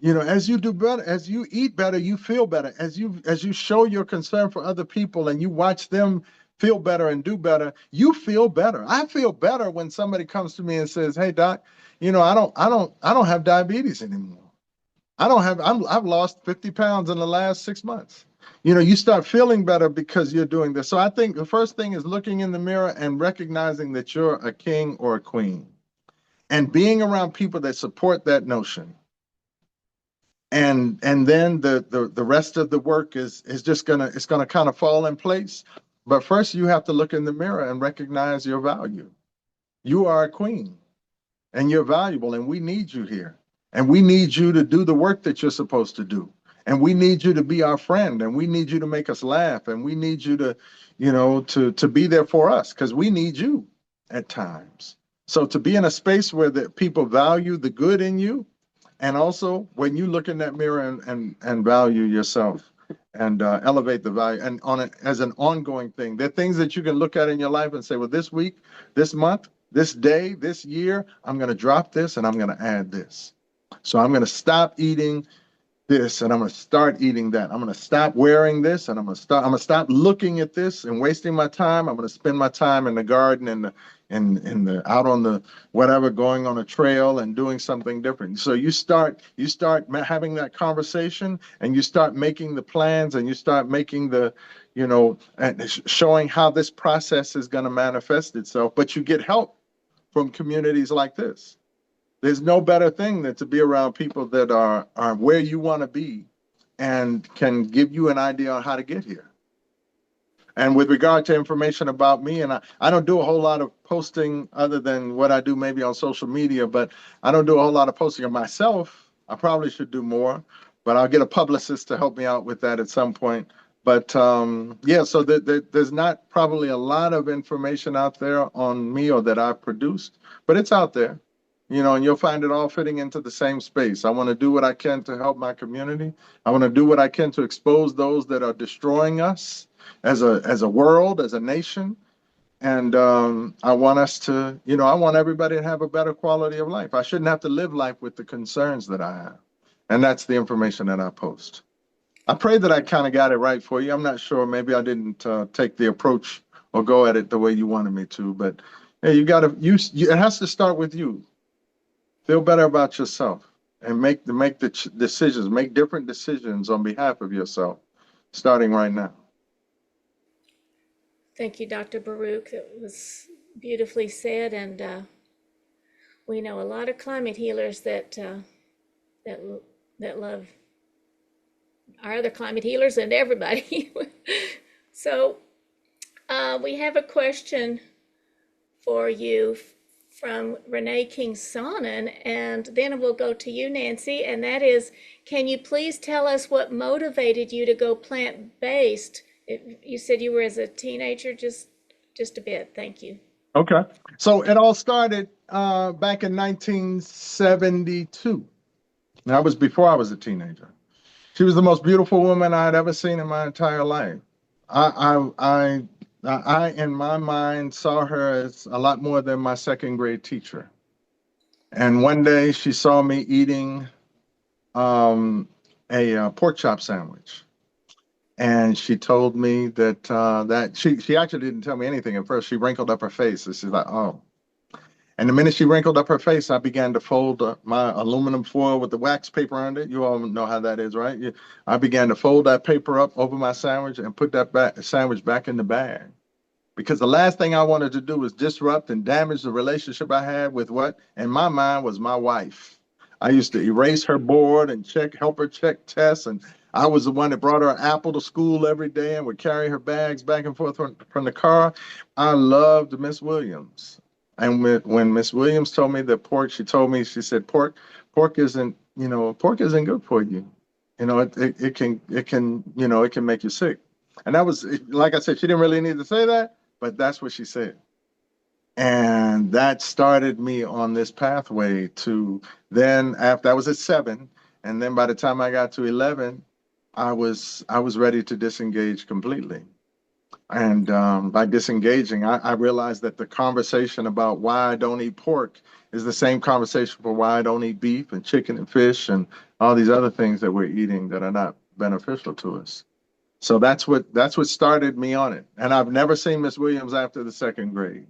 As you do better, as you eat better, you feel better. As you show your concern for other people and you watch them feel better and do better, you feel better. I feel better when somebody comes to me and says, "Hey, doc, I don't have diabetes anymore. I've lost 50 pounds in the last 6 months." You start feeling better because you're doing this. So I think the first thing is looking in the mirror and recognizing that you're a king or a queen, and being around people that support that notion. And then the rest of the work is just gonna kind of fall in place. But first, you have to look in the mirror and recognize your value. You are a queen, and you're valuable, and we need you here. And we need you to do the work that you're supposed to do. And we need you to be our friend, and we need you to make us laugh, and we need you to, to be there for us, because we need you at times. So to be in a space where the people value the good in you, and also when you look in that mirror and value yourself and elevate the value, and on it as an ongoing thing. There are things that you can look at in your life and say, well, this week, this month, this day, this year, I'm going to drop this and I'm going to add this. So I'm going to stop eating this and I'm going to start eating that. I'm going to stop wearing this and I'm going to stop looking at this and wasting my time. I'm going to spend my time in the garden and the out on the whatever, going on a trail and doing something different. So you start having that conversation, and you start making the plans, and you start making the, and showing how this process is going to manifest itself. But you get help from communities like this. There's no better thing than to be around people that are where you want to be and can give you an idea on how to get here. And with regard to information about me, and I don't do a whole lot of posting other than what I do maybe on social media, but I don't do a whole lot of posting of myself. I probably should do more, but I'll get a publicist to help me out with that at some point. But yeah, so there's not probably a lot of information out there on me or that I've produced, but it's out there. And you'll find it all fitting into the same space. I want to do what I can to help my community. I want to do what I can to expose those that are destroying us as a world, as a nation. And I want us to, I want everybody to have a better quality of life. I shouldn't have to live life with the concerns that I have. And that's the information that I post. I pray that I kind of got it right for you. I'm not sure. Maybe I didn't take the approach or go at it the way you wanted me to. But hey, you got to it has to start with you. Feel better about yourself and make the decisions, make different decisions on behalf of yourself, starting right now. Thank you, Dr. Baruch. That was beautifully said, and we know a lot of climate healers that that love our other climate healers and everybody. So we have a question for you from Renee King Sonnen, and then we'll go to you, Nancy, and that is, can you please tell us what motivated you to go plant-based? You said you were as a teenager, just a bit. Thank you. Okay. So it all started back in 1972. That was before I was a teenager. She was the most beautiful woman I had ever seen in my entire life. I, in my mind, saw her as a lot more than my second grade teacher. And one day she saw me eating a pork chop sandwich. And she told me that she actually didn't tell me anything at first. She wrinkled up her face and she's like, oh. And the minute she wrinkled up her face, I began to fold my aluminum foil with the wax paper under it. You all know how that is, right? I began to fold that paper up over my sandwich and put that sandwich back in the bag. Because the last thing I wanted to do was disrupt and damage the relationship I had with what, in my mind, was my wife. I used to erase her board and help her check tests. And I was the one that brought her an apple to school every day and would carry her bags back and forth from the car. I loved Miss Williams. And when Miss Williams told me that pork, she told me, she said, pork isn't good for you. It can, it can make you sick. And that was, like I said, she didn't really need to say that, but that's what she said. And that started me on this pathway to then, after I was at 7, and then by the time I got to 11, I was ready to disengage completely. And by disengaging, I realized that the conversation about why I don't eat pork is the same conversation for why I don't eat beef and chicken and fish and all these other things that we're eating that are not beneficial to us. So that's what started me on it. And I've never seen Miss Williams after the second grade.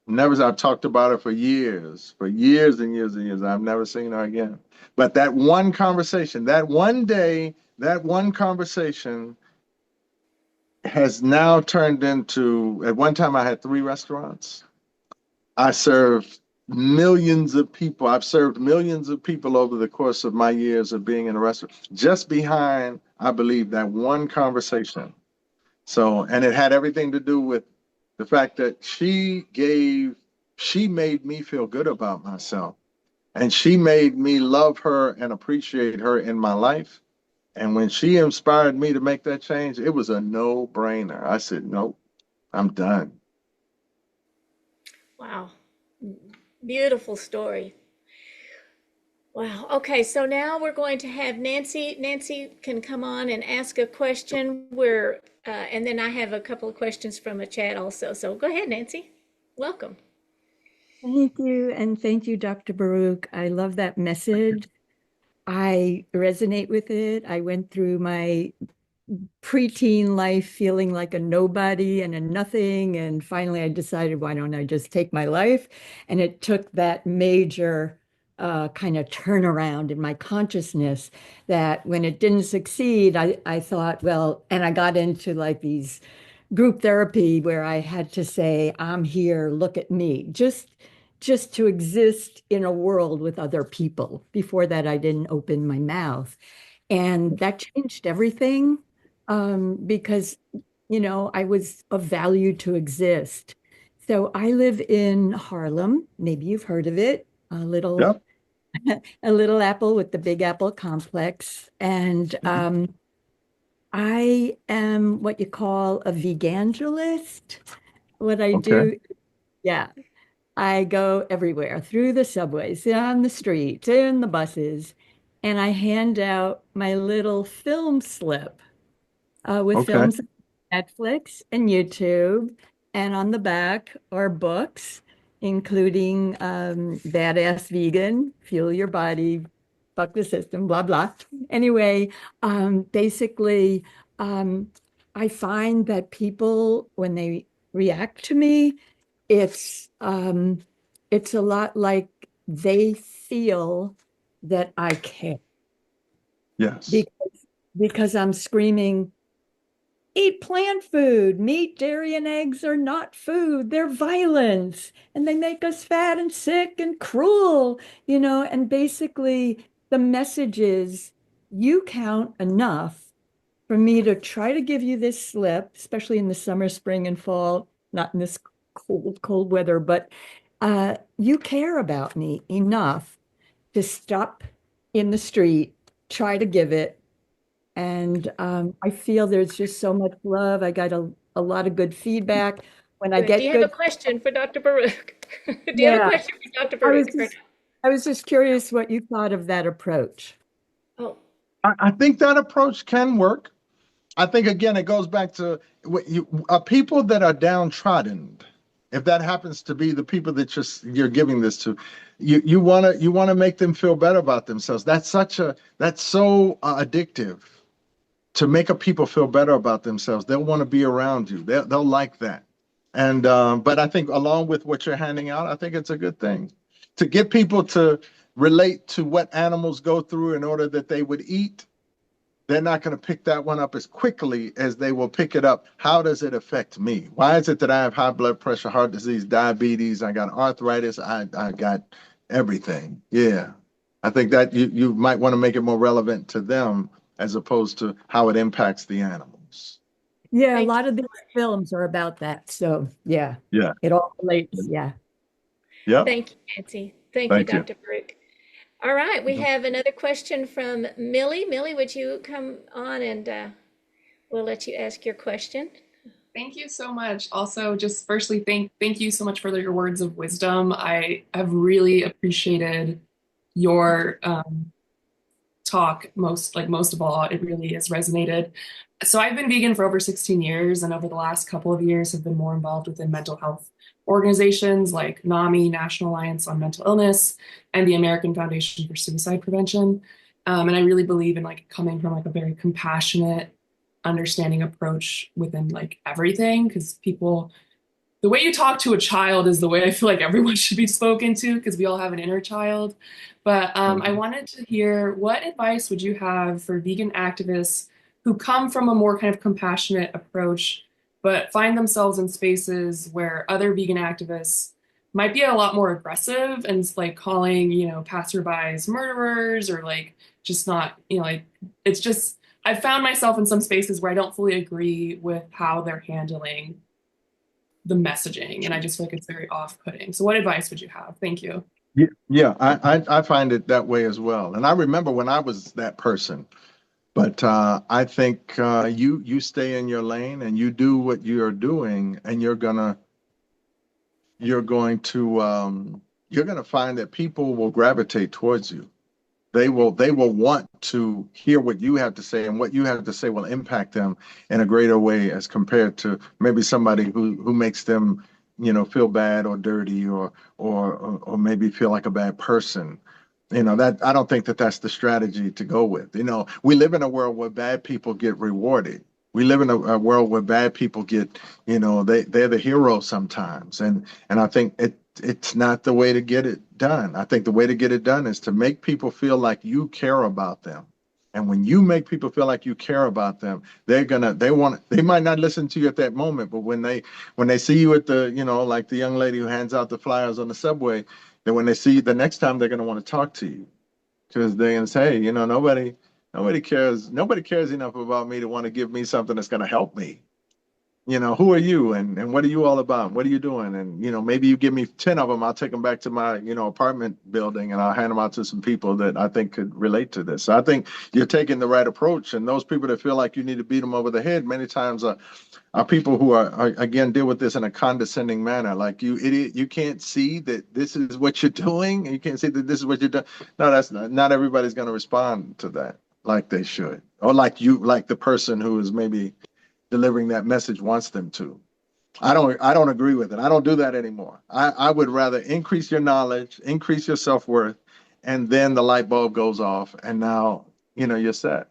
Never. I've talked about her for years and years and years. I've never seen her again. But that one conversation, that one day, that one conversation has now turned into, at one time I had 3 restaurants. I served millions of people. I've served millions of people over the course of my years of being in a restaurant, just behind, I believe, that one conversation. So, and it had everything to do with the fact that she made me feel good about myself. And she made me love her and appreciate her in my life. And when she inspired me to make that change, it was a no-brainer. I said, nope, I'm done. Wow. Beautiful story. Wow. Okay, so now we're going to have Nancy. Nancy can come on and ask a question. And then I have a couple of questions from a chat also. So go ahead, Nancy. Welcome. Thank you. And thank you, Dr. Baruch. I love that message. I resonate with it. I went through my preteen life feeling like a nobody and a nothing. And finally, I decided, why don't I just take my life? And it took that major kind of turnaround in my consciousness that when it didn't succeed, I thought, well, and I got into like these group therapy where I had to say, I'm here, look at me, just to exist in a world with other people. Before that, I didn't open my mouth. And that changed everything because, I was of value to exist. So I live in Harlem. Maybe you've heard of it, Yep. a little apple with the Big Apple complex. And I am what you call a vegangelist. What I Okay. do, yeah, I go everywhere through the subways, on the streets, in the buses, and I hand out my little film slip with Okay. films on Netflix and YouTube. And on the back are books, including Badass Vegan, Fuel Your Body, fuck the system, blah, blah. Anyway, basically, I find that people, when they react to me, it's a lot like they feel that I care Yes. because I'm screaming, eat plant food. Meat, dairy, and eggs are not food. They're violence. And they make us fat and sick and cruel, and basically the message is you count enough for me to try to give you this slip, especially in the summer, spring, and fall, not in this cold, cold weather, but you care about me enough to stop in the street, try to give it. And I feel there's just so much love. I got a lot of good feedback. When I Good. Do get you have a good, question for Dr. Baruch? Do you have a yeah, question for Dr. I was Baruch? just, I was just curious what you thought of that approach. Oh, I think that approach can work. I think again, it goes back to what people that are downtrodden. If that happens to be the people that you're giving this to, you wanna make them feel better about themselves. That's so addictive to make a people feel better about themselves. They'll want to be around you. They'll like that. And but I think along with what you're handing out, I think it's a good thing to get people to relate to what animals go through in order that they would eat. They're not going to pick that one up as quickly as they will pick it up. How does it affect me? Why is it that I have high blood pressure, heart disease, diabetes? I got arthritis. I got everything. Yeah. I think that you might want to make it more relevant to them as opposed to how it impacts the animals. Yeah, a thank lot you. of these films are about that. So yeah, Yeah. it all relates. Yeah. Yep. Thank you, Nancy. Thank you, Thank you. Dr. Baruch. All right, we have another question from Millie. Millie, would you come on and we'll let you ask your question. Thank you so much. Also, just firstly, thank you so much for your words of wisdom. I have really appreciated your talk most of all. It really has resonated. So I've been vegan for over 16 years, and over the last couple of years have been more involved within mental health organizations like NAMI, National Alliance on Mental Illness, and the American Foundation for Suicide Prevention. And I really believe in coming from a very compassionate, understanding approach within everything, because the way you talk to a child is the way I feel like everyone should be spoken to, because we all have an inner child. But I wanted to hear, what advice would you have for vegan activists who come from a more kind of compassionate approach, but find themselves in spaces where other vegan activists might be a lot more aggressive and calling, passerbys murderers, or just not, it's just, I've found myself in some spaces where I don't fully agree with how they're handling the messaging, and I just feel like it's very off-putting. So what advice would you have? Thank you. Yeah, I find it that way as well. And I remember when I was that person. But I think you stay in your lane and you do what you are doing, and you're going to find that people will gravitate towards you. They will want to hear what you have to say, and what you have to say will impact them in a greater way as compared to maybe somebody who makes them, feel bad or dirty, or maybe feel like a bad person. That I don't think that that's the strategy to go with. We live in a world where bad people get rewarded. We live in a world where bad people get, they're the hero sometimes. And I think it's not the way to get it done. I think the way to get it done is to make people feel like you care about them. And when you make people feel like you care about them, they might not listen to you at that moment, but when they see you at the, like the young lady who hands out the flyers on the subway, then when they see you the next time, they're going to want to talk to you, because they're going to say, nobody cares enough about me to want to give me something that's going to help me. Who are you, and what are you all about? What are you doing? And, maybe you give me 10 of them, I'll take them back to my, apartment building, and I'll hand them out to some people that I think could relate to this. So I think you're taking the right approach. And those people that feel like you need to beat them over the head many times are people who are again, deal with this in a condescending manner. Like, you idiot, you can't see that this is what you're doing. You can't see that this is what you're doing. No, that's not everybody's going to respond to that like they should, or like the person who is maybe delivering that message wants them to. I don't agree with it. I don't do that anymore. I would rather increase your knowledge, increase your self-worth, and then the light bulb goes off, and now, you're set.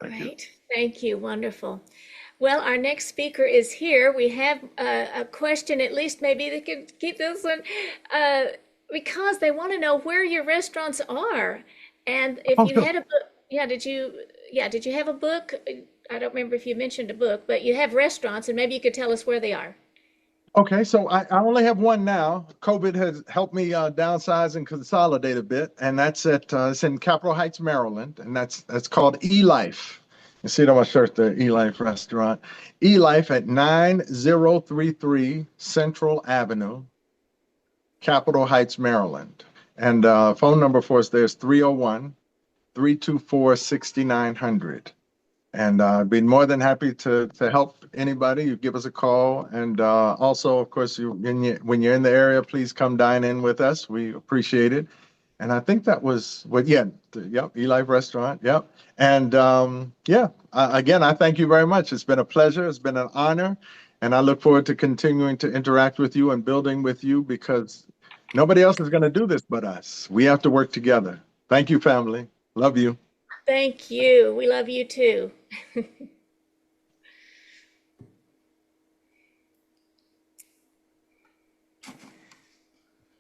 Thank you. Great. Thank you. Wonderful. Well, our next speaker is here. We have a question, at least maybe they could keep this one, because they want to know where your restaurants are. And if Oh, you sure. had a book, did you have a book? I don't remember if you mentioned a book, but you have restaurants, and maybe you could tell us where they are. Okay, so I only have one now. COVID has helped me downsize and consolidate a bit, and that's it's in Capitol Heights, Maryland, and that's called eLife. You see it on my shirt, the eLife restaurant. eLife at 9033 Central Avenue, Capitol Heights, Maryland. And phone number for us there is 301-324-6900. And I'd be more than happy to help anybody. You give us a call. And also, of course, when you're in the area, please come dine in with us. We appreciate it. And I think that was yep, eLife Restaurant, yep. And again, I thank you very much. It's been a pleasure. It's been an honor. And I look forward to continuing to interact with you and building with you, because nobody else is going to do this but us. We have to work together. Thank you, family. Love you. Thank you. We love you too.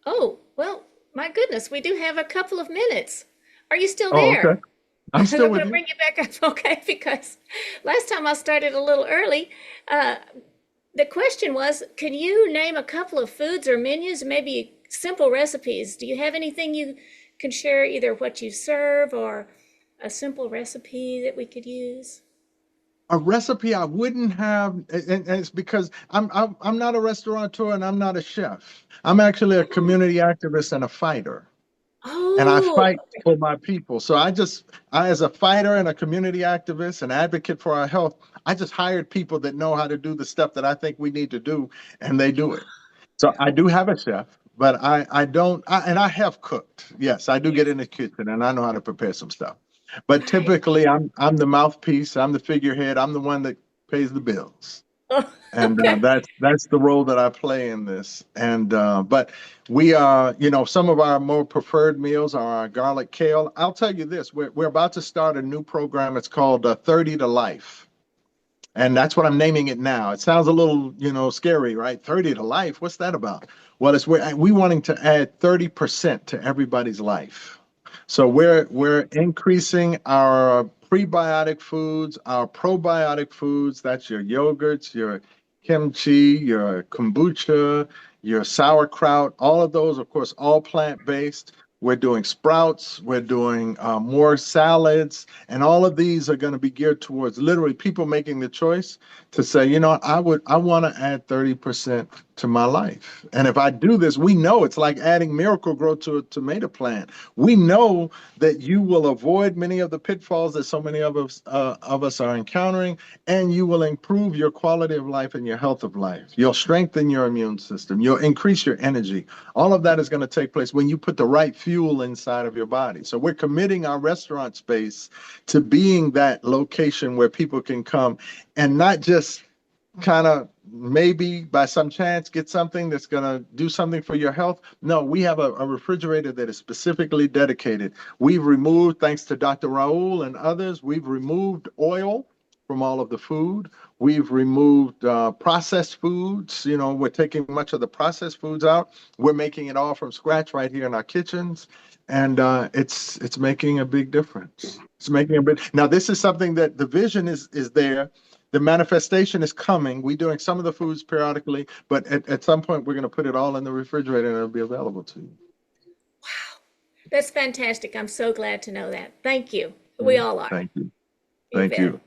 Oh, well, my goodness, we do have a couple of minutes. Are you still Oh, there? okay. I'm I'm still going with to you. bring you back up, okay? Because last time I started a little early. The question was, can you name a couple of foods or menus, maybe simple recipes? Do you have anything you can share, either what you serve or a simple recipe that we could use? A recipe I wouldn't have, and it's because I'm not a restaurateur and I'm not a chef. I'm actually a community activist and a fighter, and I Oh, fight for my people. So as a fighter and a community activist and advocate for our health, I just hired people that know how to do the stuff that I think we need to do, and they do it. So I do have a chef, but I don't, and I have cooked. Yes, I do get yes, in the kitchen and I know how to prepare some stuff. But right. typically, I'm the mouthpiece, I'm the figurehead, I'm the one that pays the bills, Oh, and okay. that's the role that I play in this. And but we are, some of our more preferred meals are our garlic kale. I'll tell you this: we're about to start a new program. It's called 30 to Life. And that's what I'm naming it now. It sounds a little, scary, right? 30 to life. What's that about? Well, it's we wanting to add 30% to everybody's life. So we're increasing our prebiotic foods, our probiotic foods. That's your yogurts, your kimchi, your kombucha, your sauerkraut. All of those, of course, all plant-based. We're doing sprouts. We're doing more salads, and all of these are going to be geared towards literally people making the choice to say, I want to add 30% to my life. And if I do this, we know it's like adding Miracle Grow to a tomato plant. We know that you will avoid many of the pitfalls that so many of us are encountering, and you will improve your quality of life and your health of life. You'll strengthen your immune system. You'll increase your energy. All of that is going to take place when you put the right fuel inside of your body. So we're committing our restaurant space to being that location where people can come and not just kind of maybe by some chance get something that's going to do something for your health. No, we have a refrigerator that is specifically dedicated. We've removed, thanks to Dr. Raul and others, we've removed oil from all of the food. We've removed processed foods. We're taking much of the processed foods out. We're making it all from scratch right here in our kitchens, and it's making a big difference. It's making a big. Now, this is something that the vision is there. The manifestation is coming. We're doing some of the foods periodically, but at some point we're going to put it all in the refrigerator and it'll be available to you. That's fantastic. I'm so glad to know that. Thank you. We all are. Thank you. You Thank bet. you.